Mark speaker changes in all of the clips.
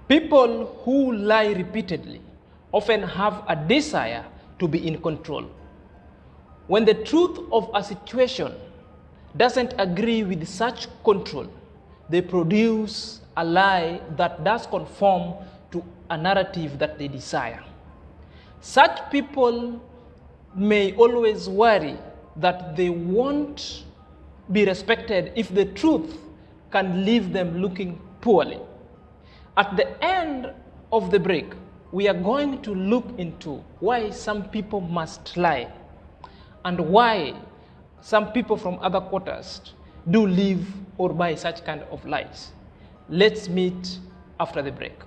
Speaker 1: People who lie repeatedly often have a desire to be in control. When the truth of a situation doesn't agree with such control, they produce a lie that does conform to a narrative that they desire. Such people may always worry that they won't be respected if the truth can leave them looking poorly. At the end of the break, we are going to look into why some people must lie and why some people from other quarters do live or buy such kind of lies. Let's meet after the break.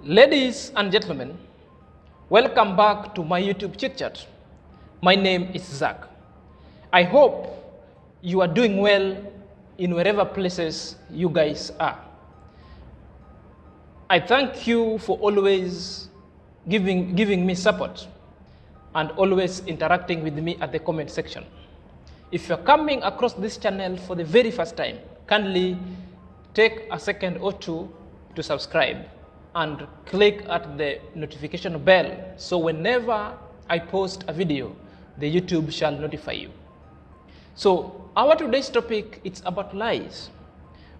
Speaker 1: Ladies and gentlemen, welcome back to my YouTube chit chat. My name is Zach. I hope you are doing well in wherever places you guys are. I thank you for always giving me support and always interacting with me at the comment section. If you're coming across this channel for the very first time, kindly take a second or two to subscribe and click at the notification bell so whenever I post a video, the YouTube shall notify you. So our today's topic, it's about lies.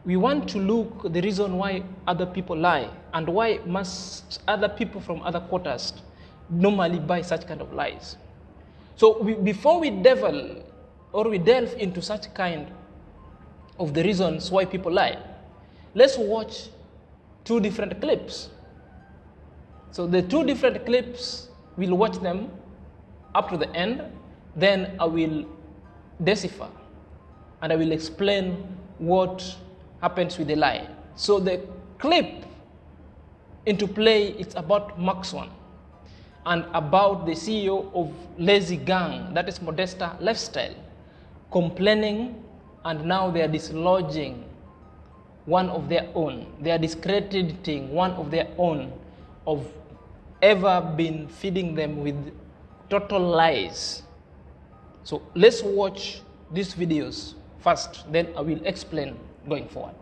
Speaker 1: We want to look at the reason why other people lie and why must other people from other quarters normally buy such kind of lies. So before we delve into such kind of the reasons why people lie, let's watch two different clips. So the two different clips, we'll watch them up to the end, then I will decipher and I will explain what happens with the lie. So the clip into play, it's about Mark Swan and about the CEO of Lazy Gang, that is Modesta Lifestyle, complaining, and now they are dislodging one of their own. They are discrediting one of their own of ever been feeding them with total lies. So let's watch these videos first, then I will explain going forward.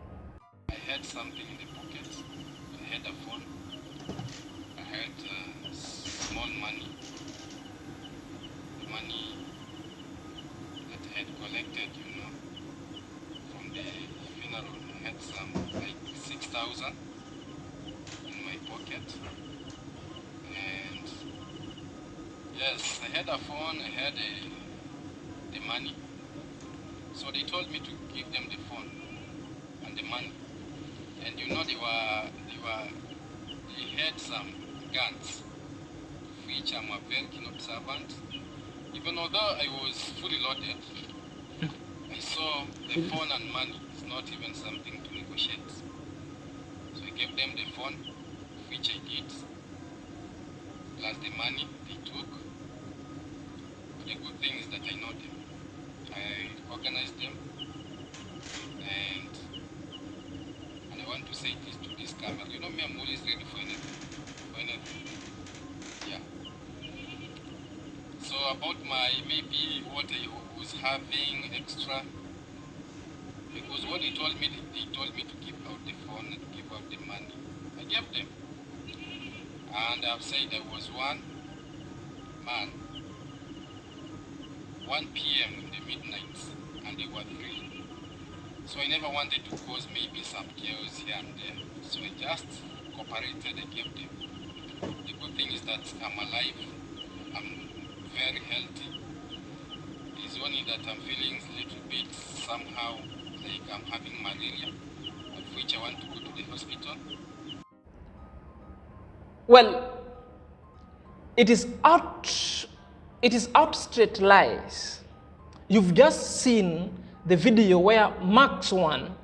Speaker 2: I had something in the pocket. I had a phone. I had small money. The money that I had collected, from the funeral. I had some like 6,000 in my pocket. And yes, I had a phone, I had the money. So they told me to give them the phone and the money. And they had some guns, which I'm a very keen observant. Even although I was fully loaded, I saw the phone and money is not even something to negotiate. So I gave them the phone, which I did, plus the money they took. But the good thing is that I know them. I organized them, and I want to say this to this camera. You know me, I'm always ready for anything. Yeah. So about my maybe what I was having extra, because what they told me to give out the phone and give out the money. I gave them, and I've said there was one man. 1 p.m. in the midnight, and they were 3. So I never wanted to cause maybe some chaos here and there. So I just cooperated and gave them. The good thing is that I'm alive, I'm very healthy. It's only that I'm feeling a little bit somehow like I'm having malaria, of which I want to go to the hospital.
Speaker 1: Well, it is out straight lies. You've just seen the video where Mark Swan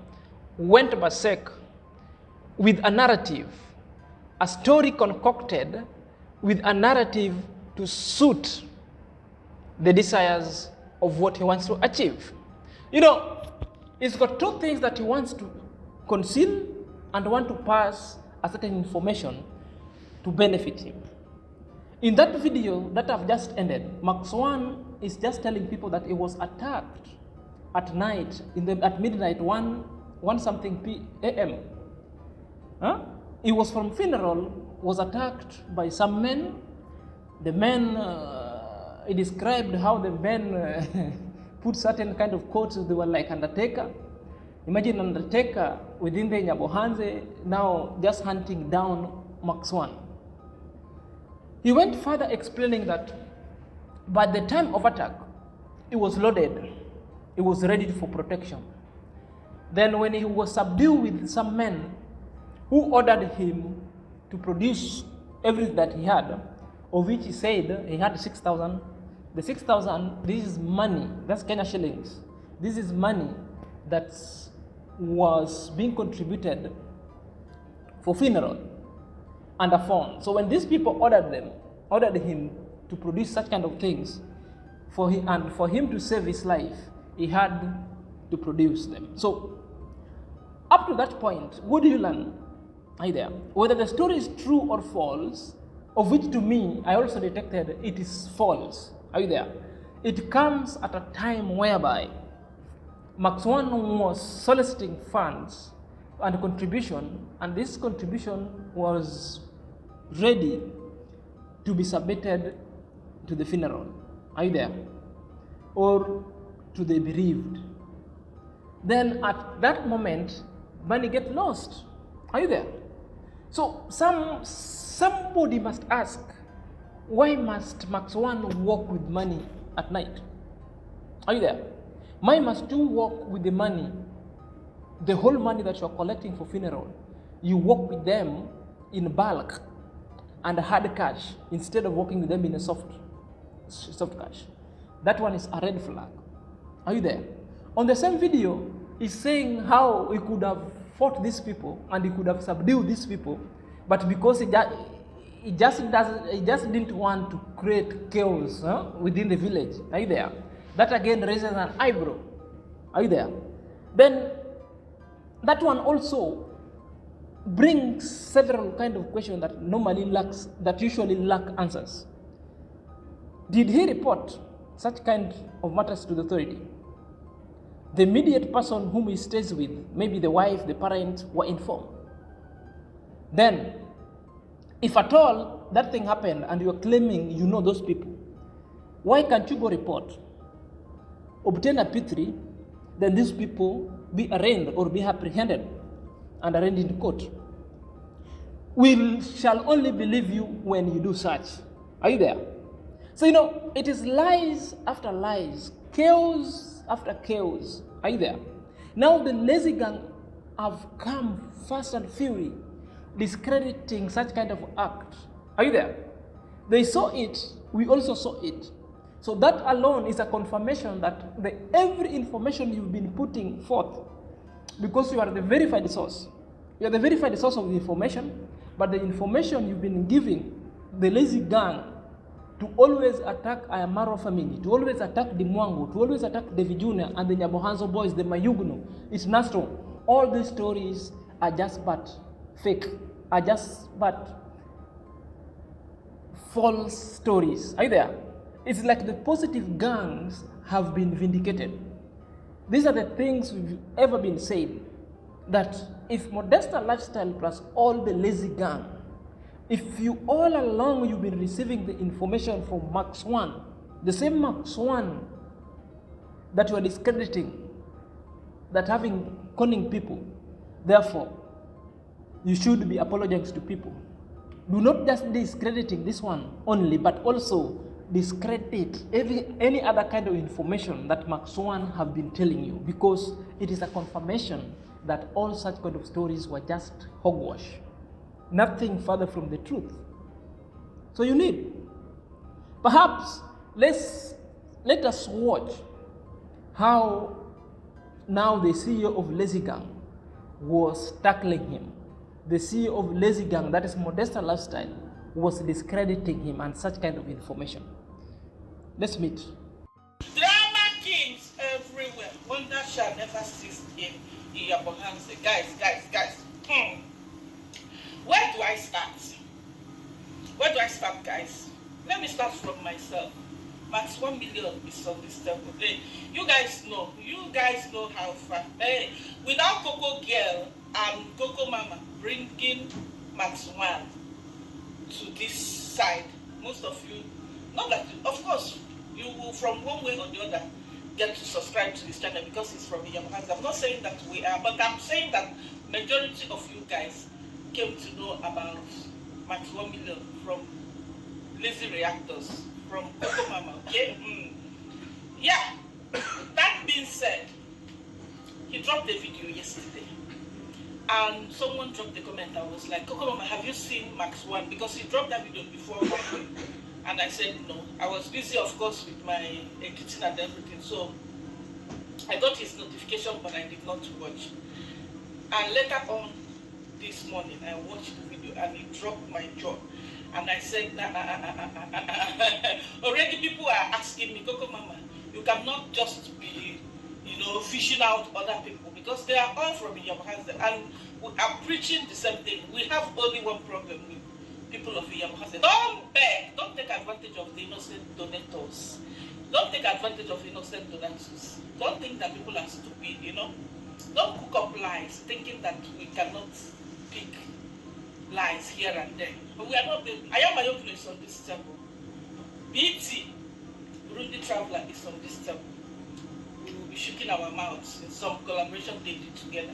Speaker 1: went berserk with a narrative, a story concocted with a narrative to suit the desires of what he wants to achieve. He's got two things that he wants to conceal and want to pass a certain information to benefit him. In that video that I've just ended, Mark Swan is just telling people that he was attacked at night, at midnight, 1 something p.m. Huh? He was from funeral, was attacked by some men. The men, he described how the men put certain kind of coats, they were like Undertaker. Imagine Undertaker within the Nyabohanze, now just hunting down Max 1. He went further explaining that by the time of attack, it was loaded, it was ready for protection. Then when he was subdued with some men who ordered him to produce everything that he had, of which he said he had 6,000. The 6,000, this is money, that's Kenya shillings. This is money that was being contributed for funeral and a phone. So when these people ordered him to produce such kind of things, for him to save his life, he had to produce them. So up to that point, what do you learn? Either whether the story is true or false, of which to me, I also detected it is false. Are you there? It comes at a time whereby Max 1 was soliciting funds and contribution, and this contribution was ready to be submitted to the funeral. Are you there? Or to the bereaved. Then at that moment, money get lost. Are you there? So somebody must ask, why must Max 1 walk with money at night? Are you there? Why must you walk with the money, the whole money that you are collecting for funeral? You walk with them in bulk and hard cash instead of walking with them in a soft cash. That one is a red flag. Are you there? On the same video, he's saying how he could have fought these people and he could have subdued these people, but because he just didn't want to create chaos within the village. Are you there? That again raises an eyebrow. Are you there? Then that one also brings several kind of questions that usually lack answers. Did he report such kind of matters to the authority? The immediate person whom he stays with, maybe the wife, the parents, were informed. Then, if at all that thing happened and you are claiming you know those people, why can't you go report? Obtain a P3, then these people be arraigned or be apprehended and arraigned in court. We shall only believe you when you do such. Are you there? So, it is lies after lies, chaos after chaos. Are you there? Now the lazy gang have come fast and fury, discrediting such kind of act. Are you there? They saw it, we also saw it. So that alone is a confirmation that every information you've been putting forth, because you are the verified source. You are the verified source of the information, but the information you've been giving the lazy gang to always attack Ayamaro family, to always attack the Mwango, to always attack the Vijuna and the Nyabohanzo boys, the Mayugno, it's Nastro. All these stories are just but fake, are just but false stories. Are you there? It's like the positive gangs have been vindicated. These are the things we've ever been said, that if Modesta Lifestyle plus all the lazy gang, if you all along you've been receiving the information from Max 1, the same Max 1 that you are discrediting, that having conning people, therefore, you should be apologizing to people. Do not just discrediting this one only, but also discredit any other kind of information that Max 1 have been telling you, because it is a confirmation that all such kind of stories were just hogwash. Nothing further from the truth. So you need, perhaps, let us watch how now the CEO of Lazy Gang was tackling him. The CEO of Lazy Gang, that is Modesta Lifestyle, was discrediting him and such kind of information. Let's meet.
Speaker 3: Drama kings everywhere. Wonder shall never cease in Yabohanse. Guys. Where do I start, guys? Let me start from myself. Max 1 million is on this temple. You guys know, you guys know how far. Hey, without Coco Girl and Coco Mama bringing Max One to this side, most of you, not that, of course, you will from one way or the other get to subscribe to this channel because it's from your hands. I'm not saying that we are, but I'm saying that majority of you guys came to know about Max 1 Million from Lazy Reactors, from Coco Mama, okay? Yeah, that being said, he dropped a video yesterday and someone dropped a comment that was like, Coco Mama, have you seen Max 1? Because he dropped that video before my way. And I said no. I was busy, of course, with my editing and everything. So I got his notification, but I did not watch. And later on this morning, I watched the video and it dropped my jaw. And I said, already people are asking me, Coco Mama, you cannot just be, fishing out other people because they are all from Iyamhanze and we are preaching the same thing. We have only one problem with people of Iyamhanze. Don't beg, don't take advantage of the innocent donators. Don't take advantage of innocent donators. Don't think that people are stupid, Don't cook up lies thinking that we cannot pick lies here and there. But we are not, I am my own place on this table. BT, Burundi Traveler, is on this table. We will be shaking our mouths in some collaboration they did together.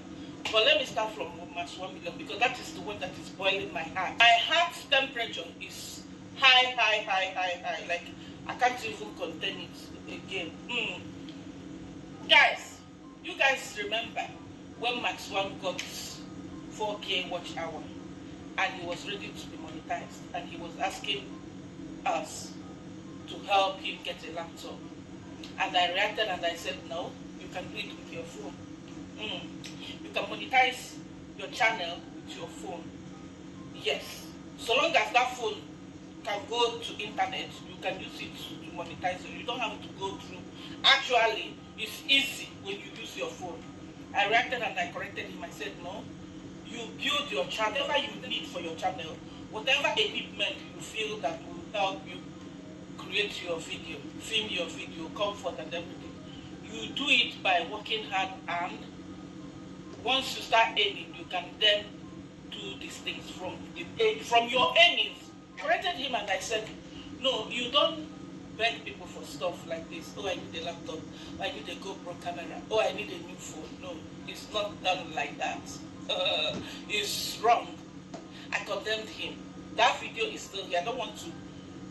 Speaker 3: But let me start from Max 1 Million because that is the one that is boiling my heart. My heart temperature is high. Like I can't even contain it again. Guys, you guys remember when Max 1 got 4K watch hour and he was ready to be monetized and he was asking us to help him get a laptop. And I reacted and I said, no, you can do it with your phone. You can monetize your channel with your phone. Yes. So long as that phone can go to internet, you can use it to monetize it. You don't have to go through. Actually, it's easy when you use your phone. I reacted and I corrected him. I said, no, you build your channel, whatever you need for your channel, whatever equipment you feel that will help you create your video, film your video, comfort and everything. You do it by working hard, and once you start earning, you can then do these things from your earnings. I corrected him and I said, no, you don't beg people for stuff like this. Oh, I need a laptop. I need a GoPro camera. Oh, I need a new phone. No, it's not done like that. It's wrong. I condemned him. That video is still here. I don't want to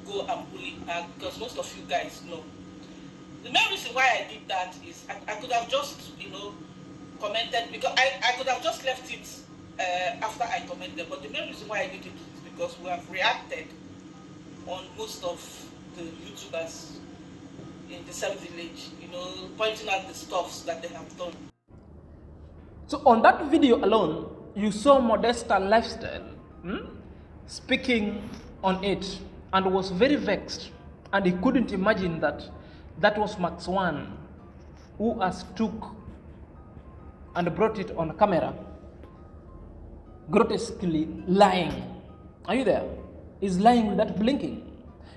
Speaker 3: go and bully back because most of you guys know. The main reason why I did that is I could have just, commented because I could have just left it after I commented. But the main reason why I did it is because we have reacted on most of the YouTubers in the same village, pointing out the stuffs that they have done.
Speaker 1: So on that video alone, you saw Modesta Lifestyle speaking on it and was very vexed, and he couldn't imagine that that was Max 1 who has took and brought it on camera, grotesquely lying. Are you there? He's lying without blinking.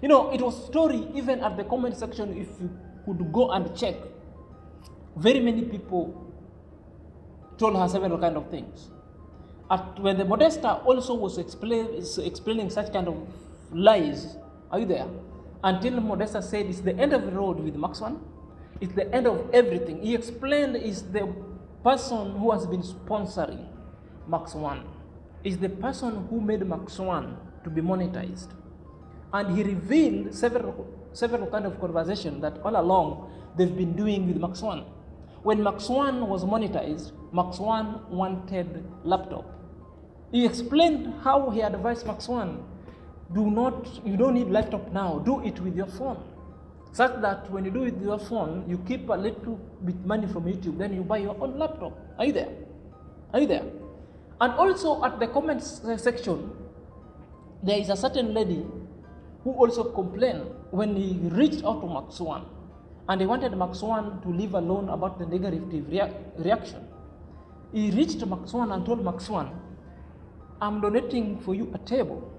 Speaker 1: It was story even at the comment section. If you could go and check, very many people told her several kind of things. When the Modesta also was explaining such kind of lies, are you there? Until Modesta said it's the end of the road with Max 1, it's the end of everything. He explained is the person who has been sponsoring Max 1, is the person who made Max 1 to be monetized. And he revealed several kind of conversation that all along they've been doing with Max 1. When Max 1 was monetized, Max 1 wanted laptop. He explained how he advised Max 1, you don't need laptop now, do it with your phone. Such that when you do it with your phone, you keep a little bit money from YouTube, then you buy your own laptop. Are you there? Are you there? And also at the comments section, there is a certain lady who also complained when he reached out to Max 1 and he wanted Max 1 to leave alone about the negative reaction. He reached Max 1 and told Max 1, I'm donating for you a table.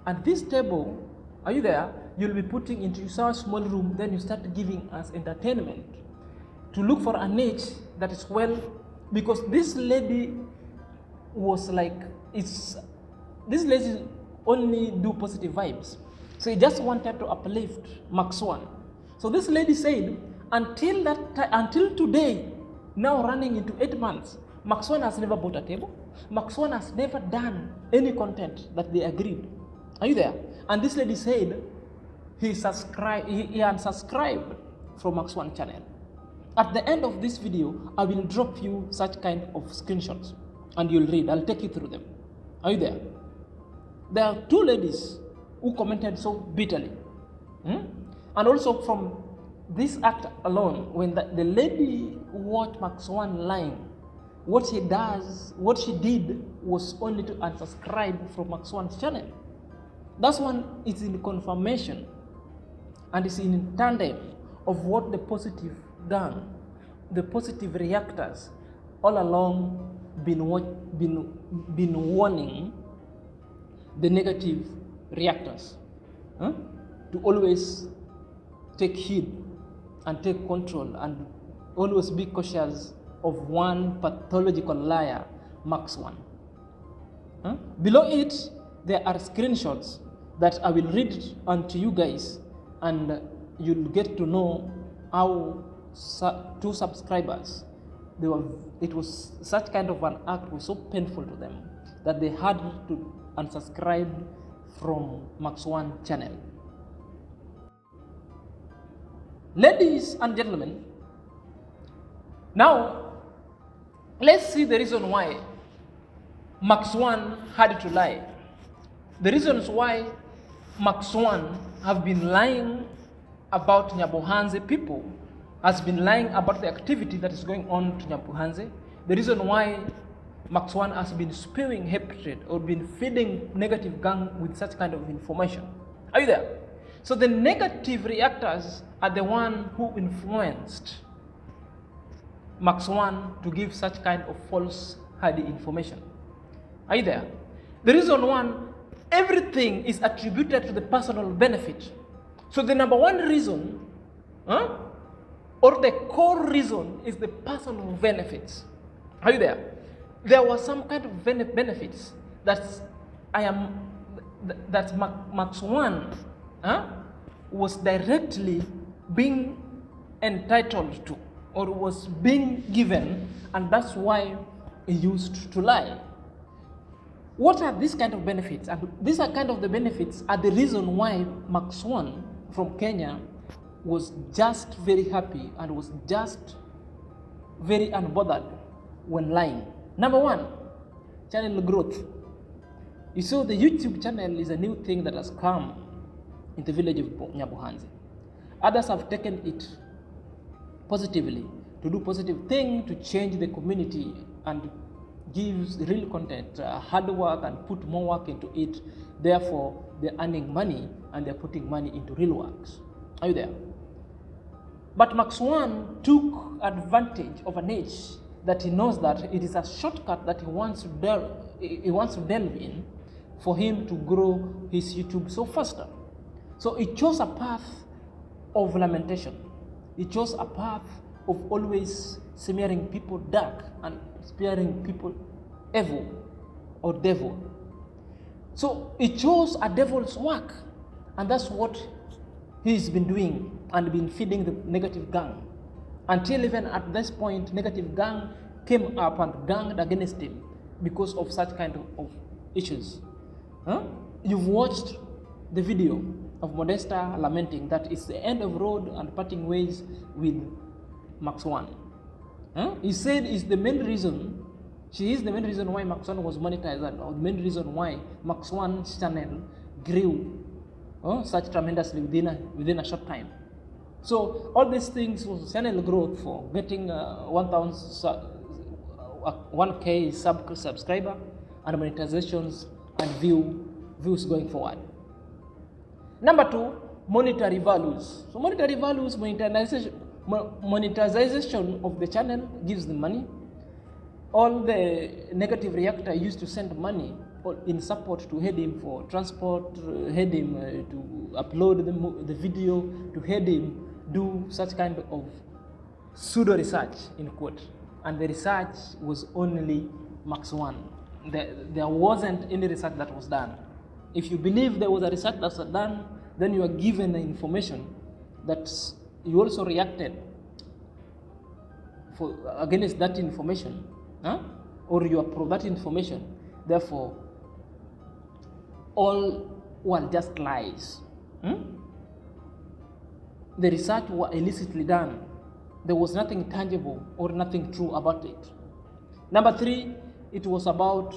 Speaker 1: And this table, are you there? You'll be putting into your small room, then you start giving us entertainment. to look for a niche that is well, because this lady was like, this lady only do positive vibes. So he just wanted to uplift Max One. So this lady said, until today, now running into 8 months, Max One has never bought a table. Max One has never done any content that they agreed. Are you there? And this lady said he unsubscribed from Max One channel. At the end of this video, I will drop you such kind of screenshots and you'll read. I'll take you through them. Are you there? There are 2 ladies who commented so bitterly. And also from this act alone, when the lady watched Max One lying, what she did was only to unsubscribe from Max One's channel. That one is in confirmation and is in tandem of what the positive done, the positive reactors all along been warning the negative reactors to always take heed and take control and always be cautious of one pathological liar, Max One. Below it, there are screenshots that I will read unto you guys, and you'll get to know how 2 subscribers, it was such kind of an act was so painful to them that they had to unsubscribe from Max One channel. Ladies and gentlemen, now let's see the reason why Max One had to lie. The reasons why Max One have been lying about Nyabohanse people, has been lying about the activity that is going on to Nyabohanse. The reason why Max One has been spewing hatred or been feeding negative gang with such kind of information. Are you there? So the negative reactors are the one who influenced Max One to give such kind of false hardy information. Are you there? The reason one, everything is attributed to the personal benefit. So the number one reason, or the core reason, is the personal benefits. Are you there? There was some kind of benefits that Max One was directly being entitled to, or was being given, and that's why he used to lie. What are these kind of benefits? And these are kind of the benefits are the reason why Max One from Kenya was just very happy and was just very unbothered when lying. Number one, channel growth. You saw the YouTube channel is a new thing that has come in the village of Nyabohanse. Others have taken it positively to do positive thing to change the community and gives real content, hard work, and put more work into it. Therefore, they're earning money and they're putting money into real works. Are you there? But Max One took advantage of a niche that he knows that it is a shortcut that he wants to delve in for him to grow his YouTube so faster. So he chose a path of lamentation. He chose a path of always smearing people dark and smearing people evil or devil. So he chose a devil's work, and that's what he's been doing and been feeding the negative gang. Until even at this point, negative gang came up and ganged against him because of such kind of issues. You've watched the video of Modesta lamenting that it's the end of road and parting ways with Max One. He said it's the main reason, she is the main reason why Max One was monetized, or the main reason why Max One's channel grew such tremendously within a short time. So all these things was channel growth for getting 1K subscriber and monetizations and views going forward. Number two, monetary values. So monetary values, monetization of the channel gives them money. All the negative reactor used to send money in support to head him for transport, head him to upload the video, to head him do such kind of pseudo research in quote, and the research was only Max 1. There wasn't any research that was done. If you believe there was a research that was done, then you are given the information that you also reacted against that information, or you are pro that information. Therefore, all were just lies. The research was illicitly done. There was nothing tangible or nothing true about it. Number 3, it was about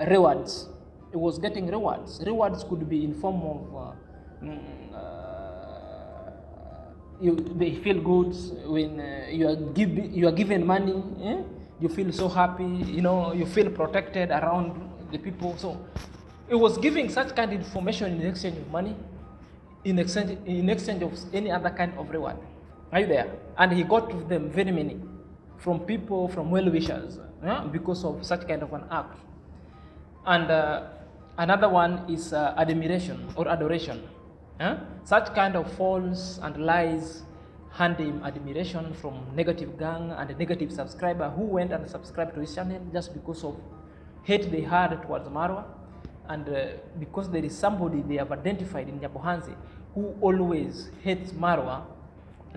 Speaker 1: rewards. It was getting rewards. Rewards could be in form of they feel good when you are given money. You feel so happy. You feel protected around the people. So it was giving such kind of information in exchange of money, in exchange of any other kind of reward. Are you there? And he got them very many from people, from well-wishers, because of such kind of an act. And another one is admiration or adoration. Such kind of false and lies hand him admiration from negative gang and a negative subscriber who went and subscribed to his channel just because of hate they had towards Marwa, and because there is somebody they have identified in Nyabohanzi who always hates Marwa,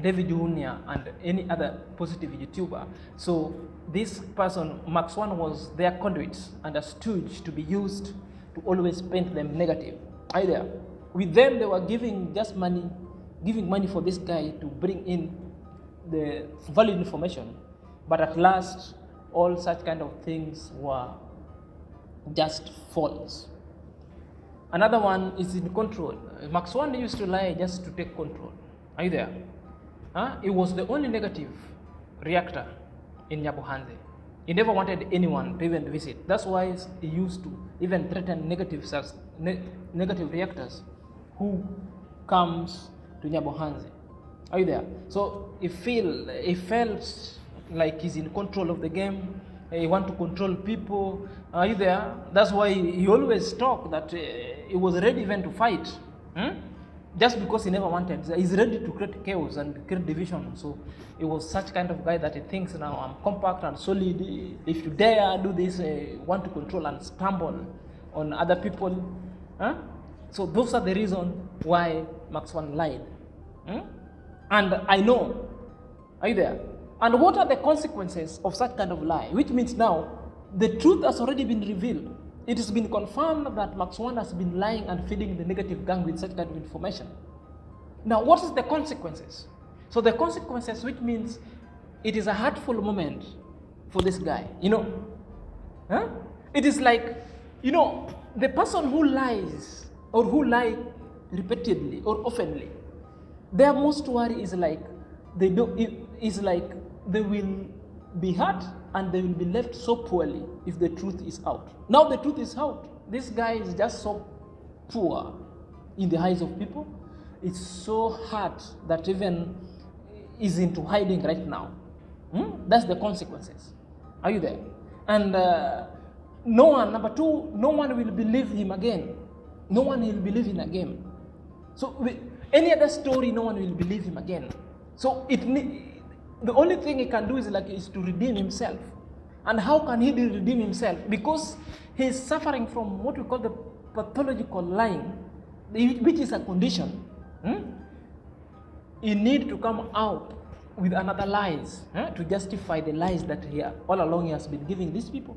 Speaker 1: David Junior, and any other positive YouTuber. So this person, Max 1, was their conduit and a stooge to be used to always paint them negative. Either with them, they were giving money for this guy to bring in the valid information. But at last, all such kind of things were just false. Another one is in control. Max 1 used to lie just to take control. Are you there? It was the only negative reactor in Nyabohanzi. He never wanted anyone to even visit. That's why he used to even threaten negative reactors who comes to Nyabohanzi. Are you there? So he felt like he's in control of the game. He want to control people. Are you there? That's why he always talked that he was ready even to fight. Just because he never wanted. He's ready to create chaos and create division. So he was such kind of guy that he thinks now I'm compact and solid. If you dare do this, want to control and stumble on other people. So those are the reasons why Max 1 lied. And I know. Are you there? And what are the consequences of such kind of lie? Which means now the truth has already been revealed. It has been confirmed that Max 1 has been lying and feeding the negative gang with such kind of information. Now, what is the consequences? So the consequences, which means it is a hurtful moment for this guy. It is like, the person who lies or who lie repeatedly or oftenly, their most worry is like they will be hurt and they will be left so poorly if the truth is out. Now the truth is out. This guy is just so poor in the eyes of people. It's so hard that even is into hiding right now. That's the consequences. Are you there? And number 2, no one will believe him again. No one will believe him again. So any other story, no one will believe him again. So the only thing he can do is to redeem himself. And how can he redeem himself? Because he is suffering from what we call the pathological lying, which is a condition. He needs to come out with another lies to justify the lies that all along he has been giving these people.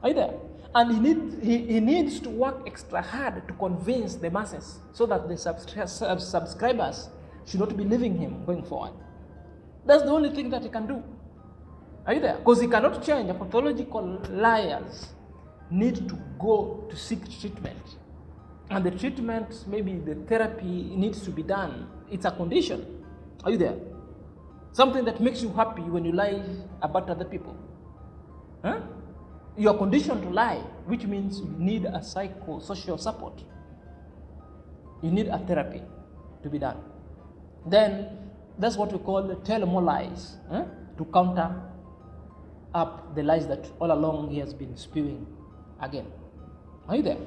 Speaker 1: Are you there? And he needs to work extra hard to convince the masses so that the subscribers should not be leaving him going forward. That's the only thing that he can do. Are you there? Because he cannot change. Pathological liars need to go to seek treatment. And the treatment, maybe the therapy needs to be done. It's a condition. Are you there? Something that makes you happy when you lie about other people. You are conditioned to lie, which means you need a psychosocial support. You need a therapy to be done. Then that's what we call tell more lies, to counter up the lies that all along he has been spewing again. Are you there?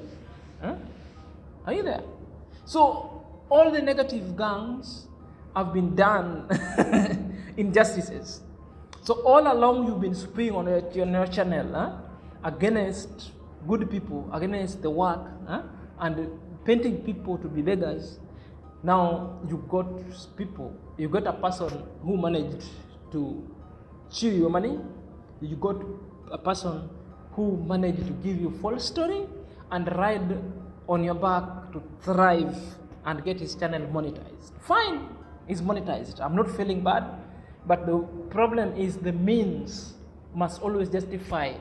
Speaker 1: Are you there? So all the negative gangs have been done injustices. So all along you've been spewing on your channel against good people, against the work, and painting people to be beggars. Now you got people, you got a person who managed to chew your money, you got a person who managed to give you false story and ride on your back to thrive and get his channel monetized. Fine, it's monetized. I'm not feeling bad, but the problem is the means must always justify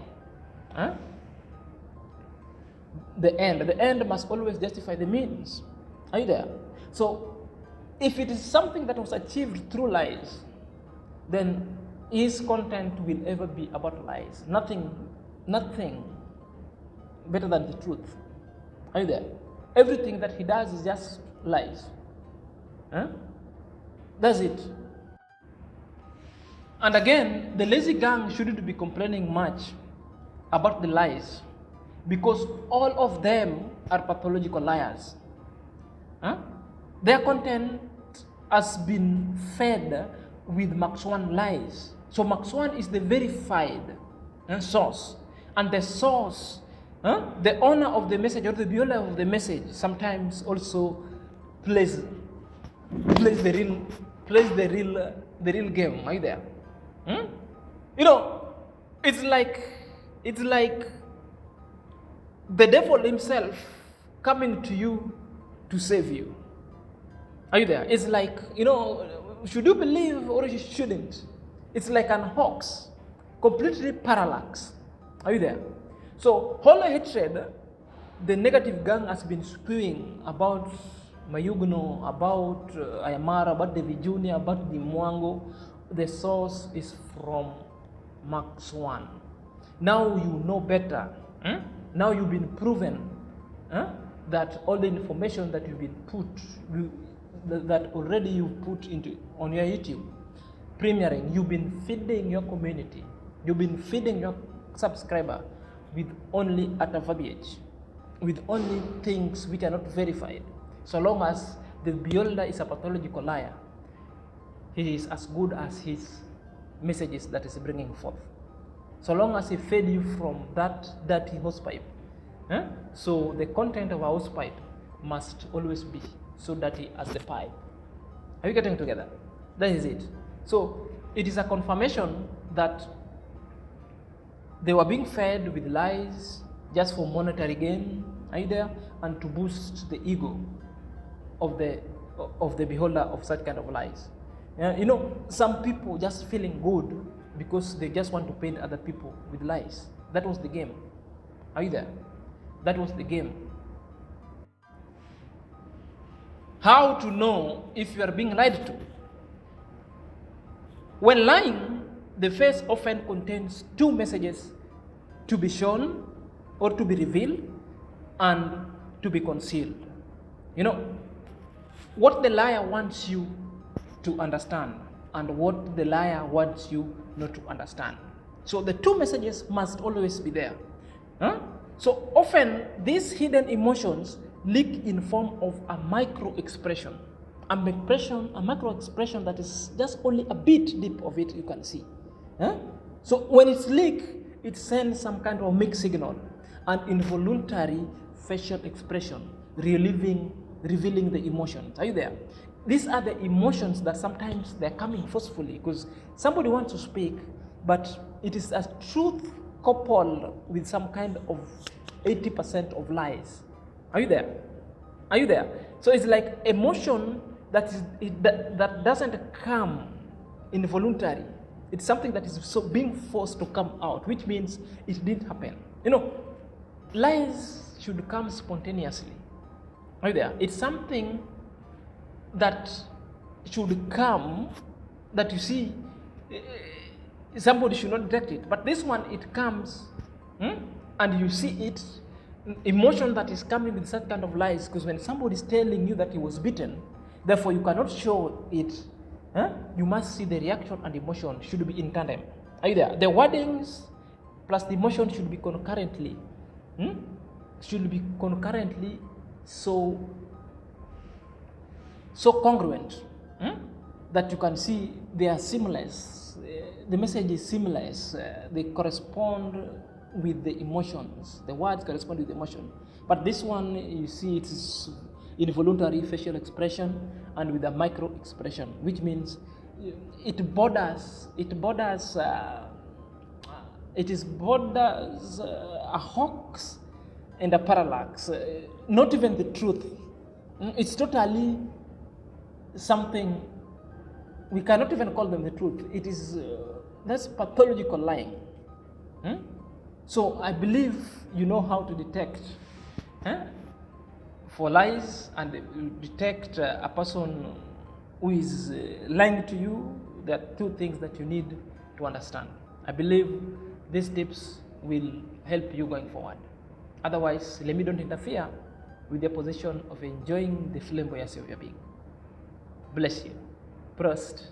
Speaker 1: the end. The end must always justify the means. Are you there? So, if it is something that was achieved through lies, then his content will ever be about lies. Nothing better than the truth. Are you there? Everything that he does is just lies. That's it. And again, the lazy gang shouldn't be complaining much about the lies, because all of them are pathological liars. Their content has been fed with Max 1 lies. So Max 1 is the verified source. And the source, the owner of the message or the beholder of the message sometimes also plays the real game. Are you there? You know, it's like the devil himself coming to you to save you. Are you there? It's like, you know, should you believe or you shouldn't? It's like an hoax, completely parallax. Are you there? So, whole hatred, the negative gang has been spewing about Mayugno, about Ayamara, about the Vijuni, about the Mwango. The source is from Max 1. Now you know better. Now you've been proven that all the information that you've been that already you put into on your YouTube premiering, you've been feeding your community, you've been feeding your subscriber with only utter verbiage, with only things which are not verified. So long as the beholder is a pathological liar, he is as good as his messages that is bringing forth. So long as he fed you from that dirty hosepipe, so the content of a hosepipe must always be so dirty as the pipe. Are you getting together? That is it. So it is a confirmation that they were being fed with lies just for monetary gain, either, and to boost the ego of the beholder of such kind of lies. You know, some people just feeling good because they just want to paint other people with lies. That was the game. Are you there? That was the game. How to know if you are being lied to? When lying, the face often contains two messages: to be shown or to be revealed, and to be concealed. You know, what the liar wants you to understand and what the liar wants you not to understand. So the two messages must always be there. So often these hidden emotions leak in form of a micro expression. A micro expression that is just only a bit deep of it you can see. So when it's leak, it sends some kind of mixed signal, an involuntary facial expression, revealing the emotions. Are you there? These are the emotions that sometimes they're coming forcefully because somebody wants to speak, but it is a truth coupled with some kind of 80% of lies. Are you there? Are you there? So it's like emotion that doesn't come involuntary. It's something that is so being forced to come out, which means it didn't happen. You know, lies should come spontaneously. Are you there? It's something that should come that you see somebody should not detect it. But this one, it comes and you see it, emotion that is coming with such kind of lies, because when somebody is telling you that he was beaten, therefore you cannot show it. You must see the reaction and emotion should be in tandem. Are you there? The wordings plus the emotion should be concurrently. So congruent. that you can see they are seamless. The message is seamless. They correspond with the emotions. The words correspond with the emotion. But this one, you see, it is involuntary facial expression and with a micro expression, which means it borders a hoax and a parallax, not even the truth. It's totally something we cannot even call them the truth. It is that's pathological lying. So I believe you know how to detect for lies and detect a person who is lying to you. There are two things that you need to understand. I believe these tips will help you going forward. Otherwise, let me don't interfere with your position of enjoying the flamboyancy of your being. Bless you. Prost.